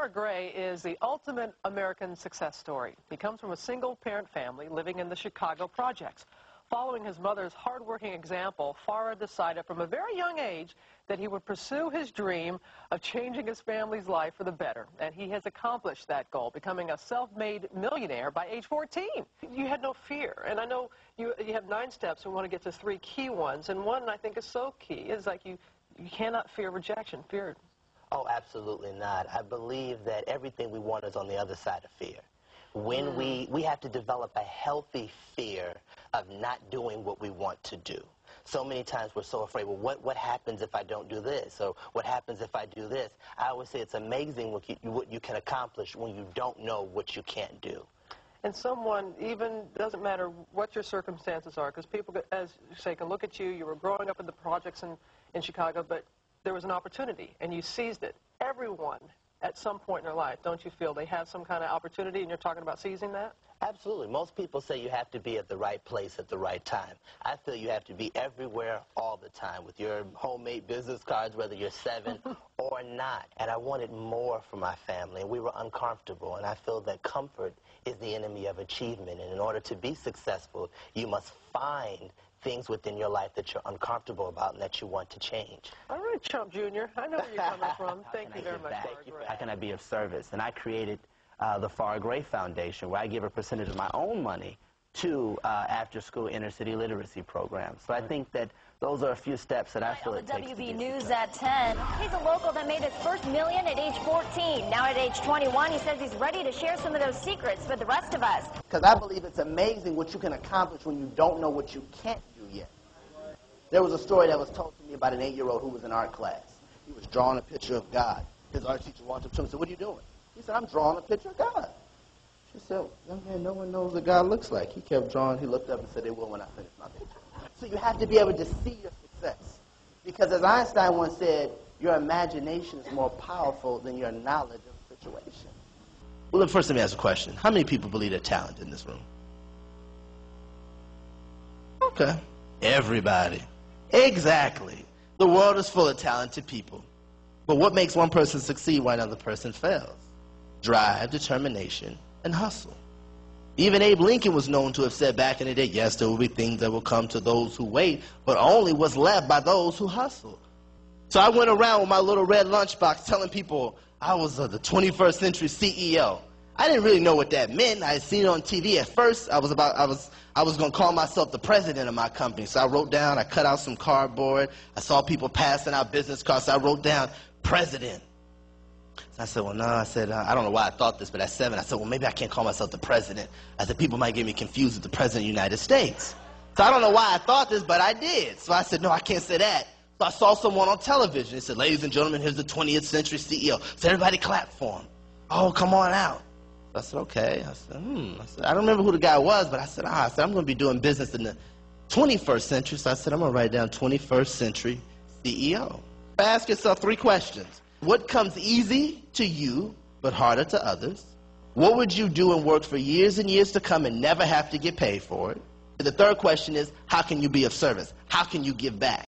Farrah Gray is the ultimate American success story. He comes from a single-parent family living in the Chicago projects. Following his mother's hard-working example, Farrah decided from a very young age that he would pursue his dream of changing his family's life for the better. And he has accomplished that goal, becoming a self-made millionaire by age 14. You had no fear. And I know you have 9 steps and want to get to 3 key ones. And one I think is so key is like you cannot fear rejection. Fear. Oh, absolutely not. I believe that everything we want is on the other side of fear. When we have to develop a healthy fear of not doing what we want to do. So many times we're so afraid, well, what happens if I don't do this? Or what happens if I do this? I always say it's amazing what you can accomplish when you don't know what you can't do. And someone, even, doesn't matter what your circumstances are, because people, as you say, can look at you. You were growing up in the projects in Chicago, but there was an opportunity, and you seized it. Everyone, at some point in their life, don't you feel they have some kind of opportunity, and you're talking about seizing that? Absolutely. Most people say you have to be at the right place at the right time. I feel you have to be everywhere all the time with your homemade business cards, whether you're 7 or not. And I wanted more for my family, and we were uncomfortable. And I feel that comfort is the enemy of achievement. And in order to be successful, you must find things within your life that you're uncomfortable about and that you want to change. All right, Chump Jr., I know where you're coming from. Thank you very much, Farrah Gray. How can I be of service? And I created the Farrah Gray Foundation, where I give a percentage of my own money to after-school inner-city literacy programs. So I think that those are a few steps that I feel it takes to be WB News at 10. He's a local that made his first million at age 14. Now at age 21, he says he's ready to share some of those secrets with the rest of us. Because I believe it's amazing what you can accomplish when you don't know what you can't do yet. There was a story that was told to me about an 8-year-old who was in art class. He was drawing a picture of God. His art teacher walked up to him and said, "What are you doing?" He said, "I'm drawing a picture of God." She said, "Young man, no one knows what God looks like." He kept drawing. He looked up and said, "They will when I finish my picture." So you have to be able to see your success. Because as Einstein once said, your imagination is more powerful than your knowledge of the situation. Well, look, first let me ask a question. How many people believe they're talented in this room? Okay. Everybody. Exactly. The world is full of talented people. But what makes one person succeed while another person fails? Drive, determination, and hustle. Even Abe Lincoln was known to have said back in the day, yes, there will be things that will come to those who wait, but only what's left by those who hustle. So I went around with my little red lunchbox telling people I was the 21st century CEO. I didn't really know what that meant. I had seen it on TV at first. I was going to call myself the president of my company. So I wrote down, I cut out some cardboard. I saw people passing out business cards. So I wrote down, president. So I said, well, no, I don't know why I thought this, but at 7, I said, well, maybe I can't call myself the president. I said, people might get me confused with the president of the United States. So I don't know why I thought this, but I did. So I said, no, I can't say that. So I saw someone on television. He said, ladies and gentlemen, here's the 20th century CEO. So everybody clapped for him. Oh, come on out. So I said, okay. I said, I don't remember who the guy was, but I said, I'm going to be doing business in the 21st century. So I said, I'm going to write down 21st century CEO. Ask yourself 3 questions. What comes easy to you but harder to others? What would you do and work for years and years to come and never have to get paid for it? The 3rd question is, how can you be of service? How can you give back?